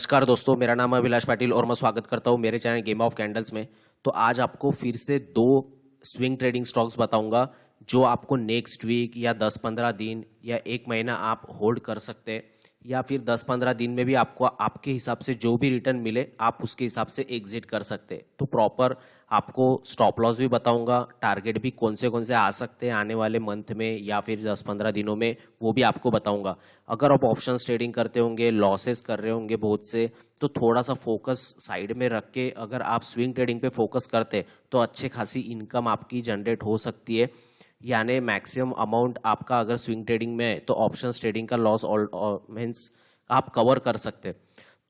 नमस्कार दोस्तों, मेरा नाम है अभिलाष पाटिल और मैं स्वागत करता हूं मेरे चैनल गेम ऑफ कैंडल्स में। तो आज आपको फिर से दो स्विंग ट्रेडिंग स्टॉक्स बताऊंगा जो आपको नेक्स्ट वीक या 10-15 दिन या एक महीना आप होल्ड कर सकते हैं, या फिर 10-15 दिन में भी आपको आपके हिसाब से जो भी रिटर्न मिले आप उसके हिसाब से एग्जिट कर सकते हैं। तो प्रॉपर आपको स्टॉप लॉस भी बताऊंगा, टारगेट भी कौन से आ सकते हैं आने वाले मंथ में या फिर 10-15 दिनों में, वो भी आपको बताऊंगा। अगर आप ऑप्शंस ट्रेडिंग करते होंगे, लॉसेस कर रहे होंगे बहुत से, तो थोड़ा सा फोकस साइड में रख के अगर आप स्विंग ट्रेडिंग पे फोकस करते तो अच्छे खासी इनकम आपकी जनरेट हो सकती है। यानी मैक्सिमम अमाउंट आपका अगर स्विंग ट्रेडिंग में है तो ऑप्शंस ट्रेडिंग का लॉस मीन्स आप कवर कर सकते।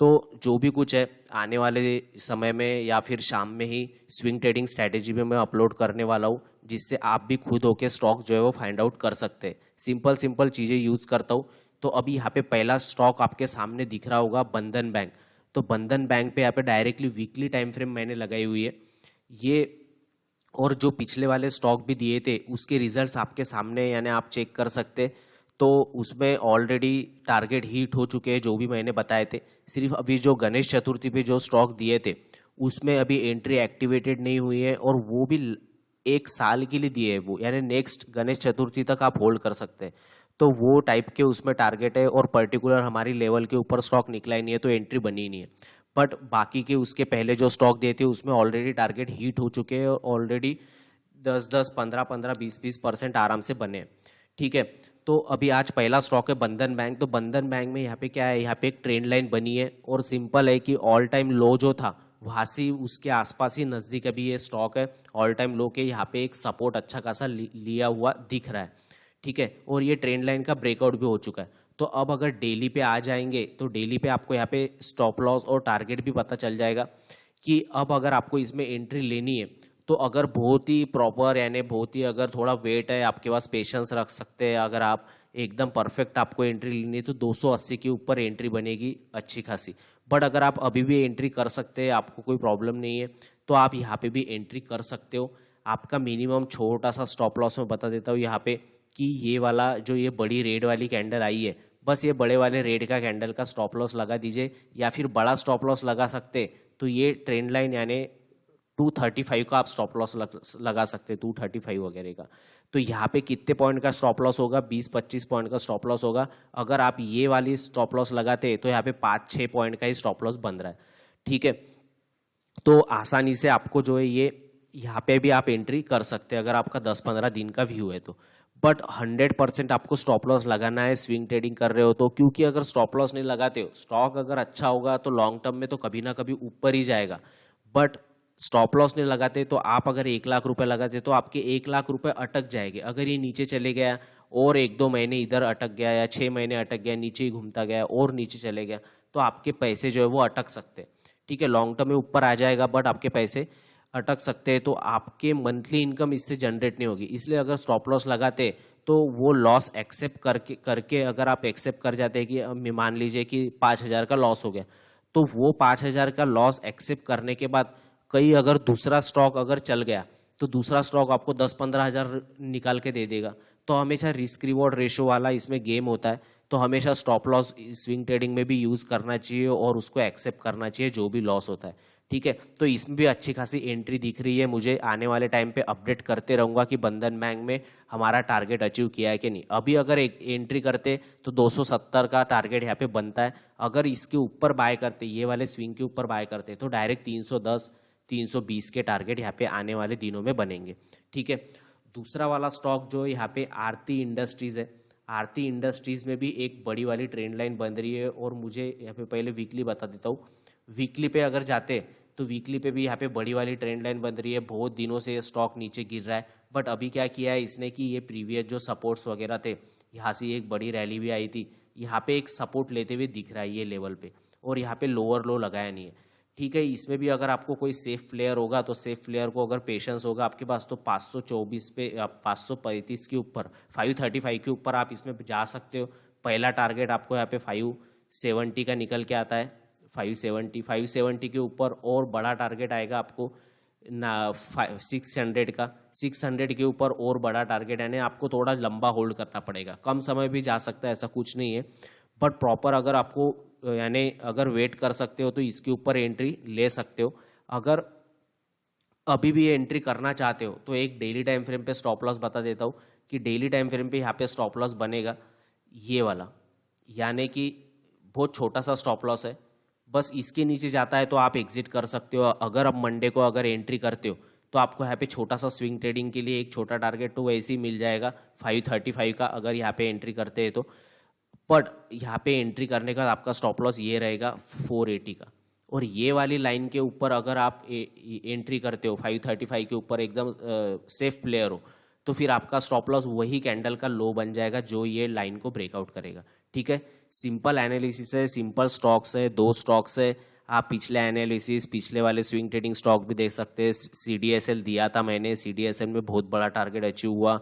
तो जो भी कुछ है आने वाले समय में या फिर शाम में ही स्विंग ट्रेडिंग स्ट्रैटेजी में मैं अपलोड करने वाला हूँ, जिससे आप भी खुद होके स्टॉक जो है वो फाइंड आउट कर सकते हैं। सिंपल चीज़ें यूज़ करता हूँ। तो अभी यहाँ पे पहला स्टॉक आपके सामने दिख रहा होगा, बंधन बैंक। तो बंधन बैंक पे यहाँ पे डायरेक्टली वीकली टाइम फ्रेम मैंने लगाई हुई है ये, और जो पिछले वाले स्टॉक भी दिए थे उसके रिजल्ट्स आपके सामने, यानी आप चेक कर सकते। तो उसमें ऑलरेडी टारगेट हीट हो चुके हैं जो भी मैंने बताए थे। सिर्फ अभी जो गणेश चतुर्थी पे जो स्टॉक दिए थे उसमें अभी एंट्री एक्टिवेटेड नहीं हुई है, और वो भी 1 साल के लिए दिए है वो, यानी नेक्स्ट गणेश चतुर्थी तक आप होल्ड कर सकते हैं। तो वो टाइप के उसमें टारगेट है, और पर्टिकुलर हमारी लेवल के ऊपर स्टॉक निकला ही नहीं है तो एंट्री बनी ही नहीं है। बट बाकी के उसके पहले जो स्टॉक दिए थे उसमें ऑलरेडी टारगेट हीट हो चुके हैं, और ऑलरेडी 10-10, 15-15, 20-20% आराम से बने। ठीक है, तो अभी आज पहला स्टॉक है बंधन बैंक। तो बंधन बैंक में यहाँ पे क्या है, यहाँ पे एक ट्रेंड लाइन बनी है, और सिंपल है कि ऑल टाइम लो जो था वहाँ से उसके आसपास ही नज़दीक अभी ये स्टॉक है। ऑल टाइम लो के यहाँ पे एक सपोर्ट अच्छा खासा लिया हुआ दिख रहा है। ठीक है, और ये ट्रेंड लाइन का ब्रेकआउट भी हो चुका है। तो अब अगर डेली पे आ जाएंगे तो डेली पे आपको यहाँ पे स्टॉप लॉस और टारगेट भी पता चल जाएगा कि अब अगर आपको इसमें एंट्री लेनी है तो अगर बहुत ही प्रॉपर, यानी बहुत ही अगर थोड़ा वेट है आपके पास, पेशेंस रख सकते हैं। अगर आप एकदम परफेक्ट आपको एंट्री लेनी है तो 280 के ऊपर एंट्री बनेगी अच्छी खासी। बट अगर आप अभी भी एंट्री कर सकते हैं, आपको कोई प्रॉब्लम नहीं है, तो आप यहाँ पे भी एंट्री कर सकते हो। आपका मिनिमम छोटा सा स्टॉप लॉस में बता देता हूँ यहाँ पे, कि ये वाला जो ये बड़ी रेड वाली कैंडल आई है, बस ये बड़े वाले रेड का कैंडल का स्टॉप लॉस लगा दीजिए, या फिर बड़ा स्टॉप लॉस लगा सकते तो ये ट्रेंड लाइन यानी 235 का आप स्टॉप लॉस लगा सकते हैं, 235 वगैरह का। तो यहाँ पे कितने पॉइंट का स्टॉप लॉस होगा, 20-25 पॉइंट का स्टॉप लॉस होगा। अगर आप ये वाली स्टॉप लॉस लगाते तो यहाँ पे 5-6 पॉइंट का ही स्टॉप लॉस बन रहा है। ठीक है, तो आसानी से आपको जो है ये यहाँ पे भी आप एंट्री कर सकते हैं अगर आपका 10-15 दिन का व्यू है तो। बट 100% आपको स्टॉप लॉस लगाना है स्विंग ट्रेडिंग कर रहे हो तो, क्योंकि अगर स्टॉप लॉस नहीं लगाते हो, स्टॉक अगर अच्छा होगा तो लॉन्ग टर्म में तो कभी ना कभी ऊपर ही जाएगा। बट स्टॉप लॉस नहीं लगाते तो आप अगर 1 लाख रुपए लगाते तो आपके 1 लाख रुपए अटक जाएंगे। अगर ये नीचे चले गया और 1-2 महीने इधर अटक गया, या 6 महीने अटक गया, नीचे ही घूमता गया और नीचे चले गया, तो आपके पैसे जो है वो अटक सकते हैं। ठीक है, लॉन्ग टर्म में ऊपर आ जाएगा बट आपके पैसे अटक सकते हैं, तो आपके मंथली इनकम इससे जनरेट नहीं होगी। इसलिए अगर स्टॉप लॉस लगाते तो वो लॉस एक्सेप्ट करके अगर आप एक्सेप्ट कर जाते हैं कि मान लीजिए कि 5,000 का लॉस हो गया, तो वो 5,000 का लॉस एक्सेप्ट करने के बाद कहीं अगर दूसरा स्टॉक अगर चल गया तो दूसरा स्टॉक आपको 10-15 हज़ार निकाल के दे देगा। तो हमेशा रिस्क रिवॉर्ड रेशो वाला इसमें गेम होता है, तो हमेशा स्टॉप लॉस स्विंग ट्रेडिंग में भी यूज़ करना चाहिए और उसको एक्सेप्ट करना चाहिए जो भी लॉस होता है। ठीक है, तो इसमें भी अच्छी खासी एंट्री दिख रही है मुझे। आने वाले टाइम पे अपडेट करते रहूँगा कि बंधन बैंक में हमारा टारगेट अचीव किया है कि नहीं। अभी अगर एक एंट्री करते तो 270 का टारगेट यहाँ पे बनता है। अगर इसके ऊपर बाय करते, ये वाले स्विंग के ऊपर बाय करते, तो डायरेक्ट 310, 320 के टारगेट यहाँ पे आने वाले दिनों में बनेंगे। ठीक है, दूसरा वाला स्टॉक जो यहाँ पे आरती इंडस्ट्रीज़ है। आरती इंडस्ट्रीज़ में भी एक बड़ी वाली ट्रेंड लाइन बन रही है, और मुझे यहाँ पे पहले वीकली बता देता हूँ। वीकली पे अगर जाते तो वीकली पे भी यहाँ पे बड़ी वाली ट्रेंड लाइन बन रही है। बहुत दिनों से ये स्टॉक नीचे गिर रहा है, बट अभी क्या किया है इसने कि ये प्रीवियस जो सपोर्ट्स वगैरह थे, यहाँ से एक बड़ी रैली भी आई थी, यहाँ पे एक सपोर्ट लेते हुए दिख रहा है ये लेवल पे, और यहाँ पे लोअर लो लगाया नहीं है। ठीक है, इसमें भी अगर आपको कोई सेफ प्लेयर होगा तो सेफ प्लेयर को अगर पेशेंस होगा आपके पास तो 524 पे, 535 के ऊपर, 535 के ऊपर आप इसमें जा सकते हो। पहला टारगेट आपको यहाँ पे 570 का निकल के आता है, 570 के ऊपर, और बड़ा टारगेट आएगा आपको ना 600 का, 600 के ऊपर और बड़ा टारगेट, यानी आपको थोड़ा लंबा होल्ड करना पड़ेगा। कम समय भी जा सकता है, ऐसा कुछ नहीं है, बट प्रॉपर अगर आपको यानी अगर वेट कर सकते हो तो इसके ऊपर एंट्री ले सकते हो। अगर अभी भी ये एंट्री करना चाहते हो तो एक डेली टाइम फ्रेम पे स्टॉप लॉस बता देता हूँ कि डेली टाइम फ्रेम पे यहाँ पे स्टॉप लॉस बनेगा ये वाला, यानी कि बहुत छोटा सा स्टॉप लॉस है, बस इसके नीचे जाता है तो आप एग्जिट कर सकते हो। अगर अब मंडे को अगर एंट्री करते हो तो आपको यहाँ पे छोटा सा स्विंग ट्रेडिंग के लिए एक छोटा टारगेट तो वैसे ही मिल जाएगा 535 का, अगर यहाँ पे एंट्री करते हैं तो। बट यहाँ पे एंट्री करने का आपका स्टॉप लॉस ये रहेगा 480 का, और ये वाली लाइन के ऊपर अगर आप एंट्री करते हो 535 के ऊपर एकदम सेफ प्लेयर हो तो फिर आपका स्टॉप लॉस वही कैंडल का लो बन जाएगा जो ये लाइन को ब्रेकआउट करेगा। ठीक है, सिंपल एनालिसिस है, सिंपल स्टॉक्स है, 2 स्टॉक्स है। आप पिछले एनालिसिस, पिछले वाले स्विंग ट्रेडिंग स्टॉक भी देख सकते हैं। CDSL दिया था मैंने, CDSL में बहुत बड़ा टारगेट अचीव हुआ।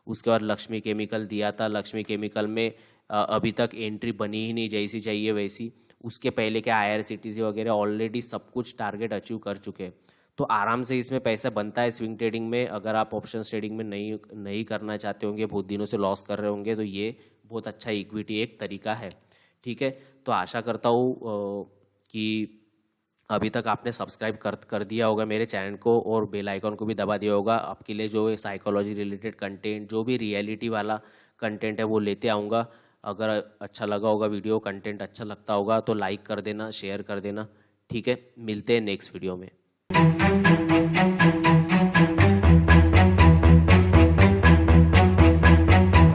उसके बाद लक्ष्मी केमिकल दिया था, लक्ष्मी केमिकल में अभी तक एंट्री बनी ही नहीं जैसी चाहिए वैसी। उसके पहले के IRCTC वगैरह ऑलरेडी सब कुछ टारगेट अचीव कर चुके हैं, तो आराम से इसमें पैसा बनता है स्विंग ट्रेडिंग में। अगर आप ऑप्शन ट्रेडिंग में नहीं करना चाहते होंगे, बहुत दिनों से लॉस कर रहे होंगे, तो ये बहुत अच्छा इक्विटी एक तरीका है। ठीक है, तो आशा करता हूँ कि अभी तक आपने सब्सक्राइब कर दिया होगा मेरे चैनल को और बेल आइकन को भी दबा दिया होगा। आपके लिए जो साइकोलॉजी रिलेटेड कंटेंट, जो भी रियलिटी वाला कंटेंट है वो लेते आऊँगा। अगर अच्छा लगा होगा वीडियो, कंटेंट अच्छा लगता होगा तो लाइक कर देना, शेयर कर देना। ठीक है, मिलते हैं नेक्स्ट वीडियो में।